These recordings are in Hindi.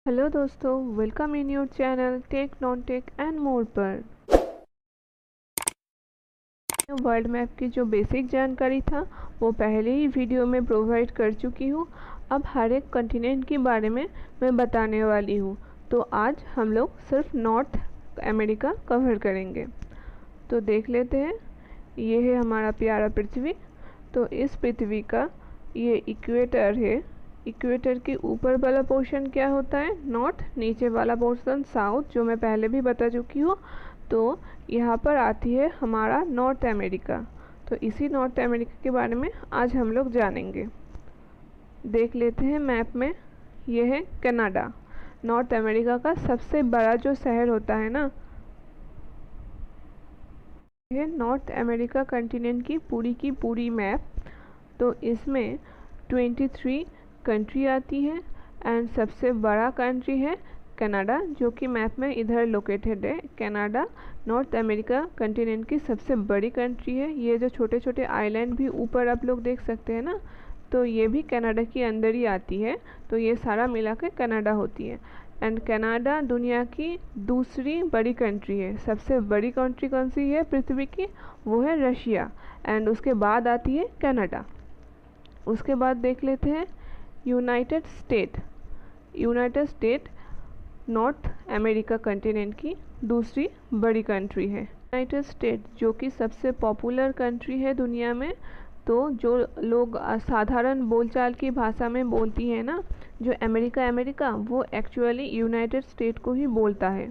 हेलो दोस्तों, welcome in your channel tech non tech and more पर। वर्ल्ड मैप की जो बेसिक जानकारी था वो पहले ही वीडियो में प्रोवाइड कर चुकी हूँ। अब हर एक कॉन्टिनेंट के बारे में मैं बताने वाली हूँ। तो आज हम लोग सिर्फ नॉर्थ अमेरिका कवर करेंगे। तो देख लेते हैं, ये है हमारा प्यारा पृथ्वी। तो इस पृथ्वी का ये इक्वेटर है। इक्वेटर के ऊपर वाला पोर्शन क्या होता है? नॉर्थ। नीचे वाला पोर्शन साउथ, जो मैं पहले भी बता चुकी हूँ। तो यहाँ पर आती है हमारा नॉर्थ अमेरिका। तो इसी नॉर्थ अमेरिका के बारे में आज हम लोग जानेंगे। देख लेते हैं मैप में, ये है कनाडा। नॉर्थ अमेरिका का सबसे बड़ा जो शहर होता है ना, यह नॉर्थ अमेरिका कॉन्टिनेंट की पूरी मैप। तो इसमें 23 कंट्री आती है एंड सबसे बड़ा कंट्री है कनाडा, जो कि मैप में इधर लोकेटेड है। कनाडा नॉर्थ अमेरिका कॉन्टिनेंट की सबसे बड़ी कंट्री है। ये जो छोटे छोटे आइलैंड भी ऊपर आप लोग देख सकते हैं ना, तो ये भी कनाडा के अंदर ही आती है। तो ये सारा मिला के कनाडा होती है। एंड कनाडा दुनिया की दूसरी बड़ी कंट्री है। सबसे बड़ी कंट्री कौन सी है पृथ्वी की? वो है रशिया। एंड उसके बाद आती है कनाडा। उसके बाद देख लेते हैं United state. United state north America continent की दूसरी बड़ी कंट्री है। यूनाइटेड स्टेट जो कि सबसे पॉपुलर कंट्री है दुनिया में। तो जो लोग साधारण बोलचाल की भाषा में बोलती है ना, जो अमेरिका अमेरिका, वो एक्चुअली यूनाइटेड स्टेट को ही बोलता है।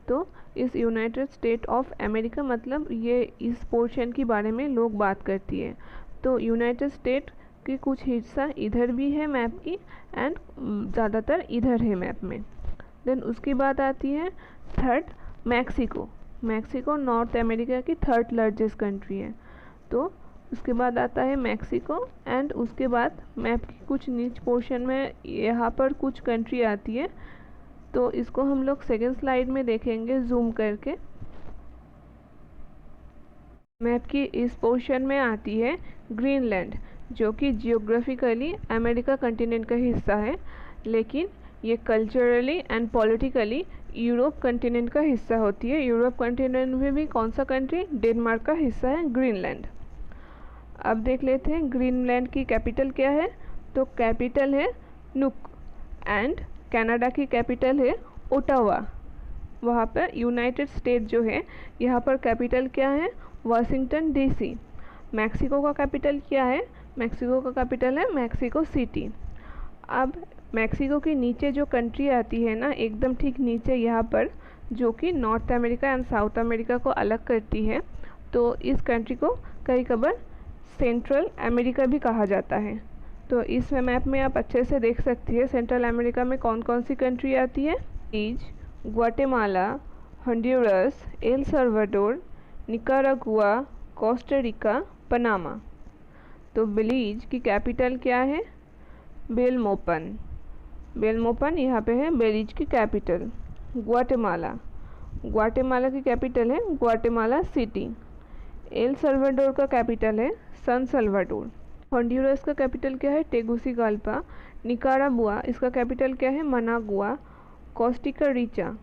तो इस यूनाइटेड स्टेट ऑफ अमेरिका मतलब ये इस पोर्शन के बारे में लोग बात करती है। तो यूनाइटेड स्टेट कि कुछ हिस्सा इधर भी है मैप की एंड ज़्यादातर इधर है मैप में। देन उसकी बात आती है third, Mexico. Mexico north America की थर्ड लार्जेस्ट कंट्री है। तो उसके बाद आता है मैक्सिको एंड उसके बाद मैप की कुछ नीच पोर्शन में यहाँ पर कुछ कंट्री आती है। तो इसको हम लोग सेकेंड स्लाइड में देखेंगे जूम करके। मैप की इस पोर्शन में आती है ग्रीनलैंड, जो कि जियोग्राफिकली अमेरिका कॉन्टिनेंट का हिस्सा है, लेकिन ये culturally and politically Europe continent का हिस्सा होती है। यूरोप कॉन्टिनेंट में भी कौन सा कंट्री? डेनमार्क का हिस्सा है ग्रीनलैंड। अब देख लेते हैं ग्रीनलैंड की कैपिटल क्या है। तो कैपिटल है नुक। एंड कनाडा की कैपिटल है ओटावा। वहाँ पर यूनाइटेड स्टेट जो है, यहाँ पर कैपिटल क्या है? Washington DC. मैक्सिको का कैपिटल क्या है? मैक्सिको का कैपिटल है मैक्सिको सिटी। अब मैक्सिको के नीचे जो कंट्री आती है ना, एकदम ठीक नीचे यहाँ पर, जो कि north America and south America को अलग करती है। तो इस कंट्री को कई कबार सेंट्रल अमेरिका भी कहा जाता है। तो इस मैप में आप अच्छे से देख सकती है सेंट्रल अमेरिका में कौन कौन सी कंट्री आती है। Guatemala, Honduras, El Salvador, Nicaragua, Costa Rica, Panama. तो बेलीज की कैपिटल क्या है? बेलमोपन। बेलमोपन यहाँ पे है बेलीज की कैपिटल। ग्वाटेमाला, ग्वाटेमाला की कैपिटल है ग्वाटेमाला सिटी। एल साल्वाडोर का कैपिटल है सन साल्वाडोर। हॉन्डुरस का कैपिटल क्या है? टेगुसिगाल्पा। निकारागुआ, इसका कैपिटल क्या है? मनागुआ। कोस्टिका रिचा,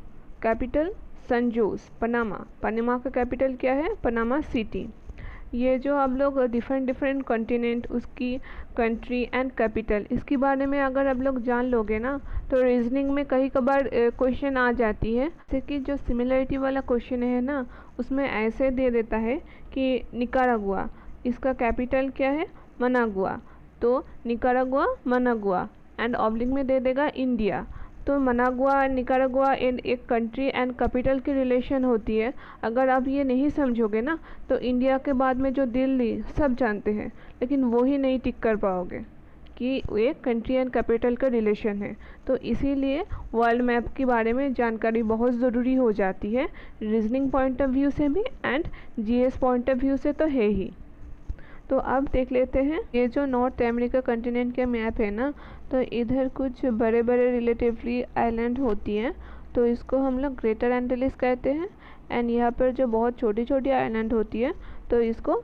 कैपिटल सन जोस। पनामा, पनामा का कैपिटल क्या है? Panama city. ये जो आप लोग डिफरेंट कॉन्टिनेंट, उसकी कंट्री एंड कैपिटल, इसके बारे में अगर आप लोग जान लोगे ना, तो रीजनिंग में कई कबार क्वेश्चन आ जाती है। जैसे कि जो सिमिलरिटी वाला क्वेश्चन है ना, उसमें ऐसे दे देता है कि निकारागुआ, इसका कैपिटल क्या है? मनागुआ। तो निकारागुआ, मनागुआ एंड ऑब्लिक में दे देगा इंडिया। तो मनागुआ एंड निकारागुआ इन एक कंट्री एंड कैपिटल की रिलेशन होती है। अगर आप ये नहीं समझोगे ना, तो इंडिया के बाद में जो दिल्ली सब जानते हैं, लेकिन वो ही नहीं टिक कर पाओगे कि ये कंट्री एंड कैपिटल का रिलेशन है। तो इसीलिए वर्ल्ड मैप के बारे में जानकारी बहुत ज़रूरी हो जाती है, रीजनिंग पॉइंट ऑफ व्यू से भी and GS point of view से तो है ही। तो अब देख लेते हैं ये जो नॉर्थ अमेरिका कॉन्टिनेंट का मैप है ना, तो इधर कुछ बड़े बड़े रिलेटिवली आइलैंड होती हैं। तो इसको हम लोग ग्रेटर एंटिलीज कहते हैं। एंड यहाँ पर जो बहुत छोटी छोटी आइलैंड होती है, तो इसको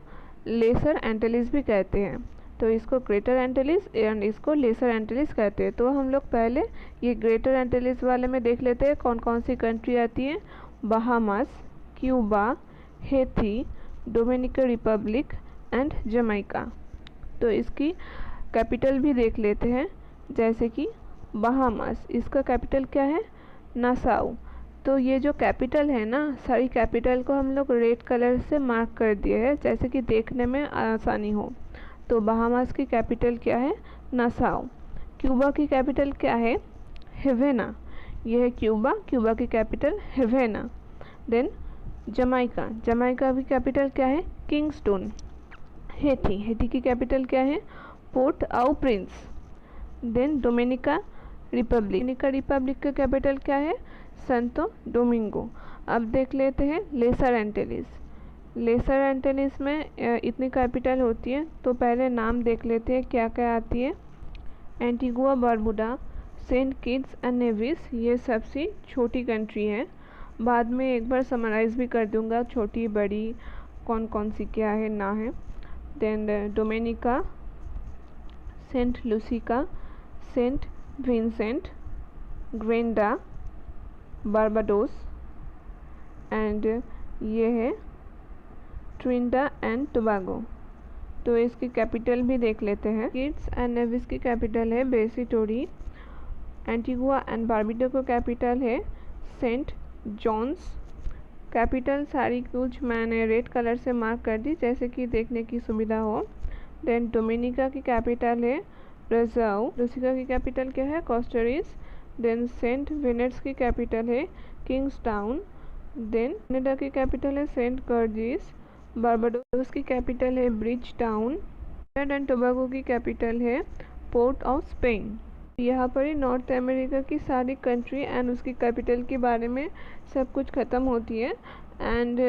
लेसर एंटिलीज भी कहते हैं। तो इसको ग्रेटर एंटिलीज एंड इसको लेसर एंटिलीज कहते हैं। तो हम लोग पहले ये ग्रेटर एंटिलीज वाले में देख लेते हैं कौन कौन सी कंट्री आती है। Bahamas, Cuba, Haiti, Dominican Republic and Jamaica. तो इसकी कैपिटल भी देख लेते हैं, जैसे कि बहामास, इसका कैपिटल क्या है, नासाउ। तो ये जो कैपिटल है ना, सारी कैपिटल को हम लोग रेड कलर से मार्क कर दिए हैं, जैसे कि देखने में आसानी हो। तो बहामास की कैपिटल क्या है, नासाउ। क्यूबा की कैपिटल क्या है, हेवेना। ये है क्यूबा, क्यूबा की capital Havana. Then Jamaica, Jamaica की कैपिटल क्या है, किंगस्टोन। हैती, हैती की कैपिटल क्या है, Port au Prince. Then Dominica Republic, Dominica Republic का कैपिटल क्या है, संतो डोमिंगो। अब देख लेते हैं लेसर एंटिलीज। लेसर एंटिलीज में इतनी कैपिटल होती है, तो पहले नाम देख लेते हैं क्या क्या आती है। Antigua Barbuda, Saint Kitts and Nevis, ये सबसे छोटी कंट्री है। बाद में एक बार समराइज़ भी कर दूंगा छोटी बड़ी कौन कौन सी क्या है ना है। Then Dominica, Saint Lucia, Saint Vincent, Grenada, Barbados and ये है ट्रिनिडा एंड टोबैगो। तो इसकी कैपिटल भी देख लेते हैं। किट्स एंड नेविस की कैपिटल है बेसिटोरी। एंटीगुआ एंड बारबुडा का कैपिटल है सेंट जॉन्स। कैपिटल सारी कुछ मैंने रेड कलर से मार्क कर दी, जैसे कि देखने की सुविधा हो। देन डोमिनिका की कैपिटल है ब्राज़ाऊ। लूसिका की कैपिटल क्या है, कोस्टा-रिका। देन सेंट विनेट्स की कैपिटल है किंग्सटाउन। देन कनाडा की कैपिटल है सेंट जॉर्जिस। बारबाडोस की कैपिटल है ब्रिज टाउन। एंड टोबैगो की कैपिटल है पोर्ट ऑफ स्पेन। यहाँ पर ही नॉर्थ अमेरिका की सारी कंट्री एंड उसकी कैपिटल के बारे में सब कुछ ख़त्म होती है। एंड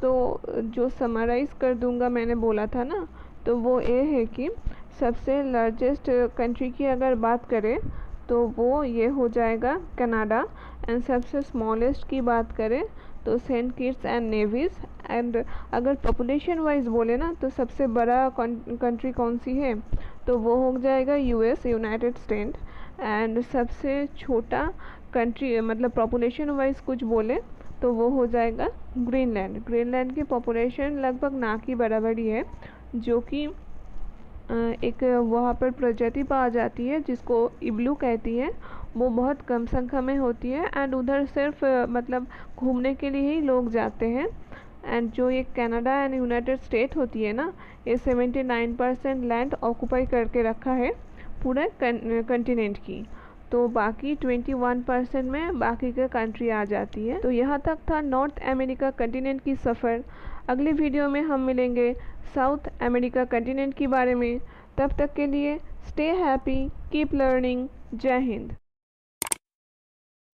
तो जो समराइज़ कर दूंगा मैंने बोला था ना, तो वो ये है कि सबसे लार्जेस्ट कंट्री की अगर बात करें तो वो ये हो जाएगा कनाडा। एंड सबसे स्मॉलेस्ट की बात करें तो Saint Kitts and Nevis. And अगर पॉपुलेशन वाइज बोले ना तो सबसे बड़ा कंट्री कौन सी है, तो वो हो जाएगा यूएस, यूनाइटेड स्टेट। एंड सबसे छोटा कंट्री मतलब पॉपुलेशन वाइज कुछ बोले तो वो हो जाएगा ग्रीनलैंड। ग्रीनलैंड की पॉपुलेशन लगभग ना की बराबर ही है, जो कि एक वहाँ पर प्रजाति पाई जाती है जिसको इब्लू कहती है। वो बहुत कम संख्या में होती है एंड उधर सिर्फ मतलब घूमने के लिए ही लोग जाते हैं। एंड जो ये कनाडा एंड यूनाइटेड स्टेट होती है ना, ये 79% लैंड ऑक्यूपाई करके रखा है पूरे कंटिनेंट की। तो बाकी 21% में बाकी के कंट्री आ जाती है। तो यहाँ तक था नॉर्थ अमेरिका कंटिनेंट की सफ़र। अगली वीडियो में हम मिलेंगे साउथ अमेरिका कंटिनेंट के बारे में। तब तक के लिए स्टे हैप्पी, कीप लर्निंग। जय हिंद।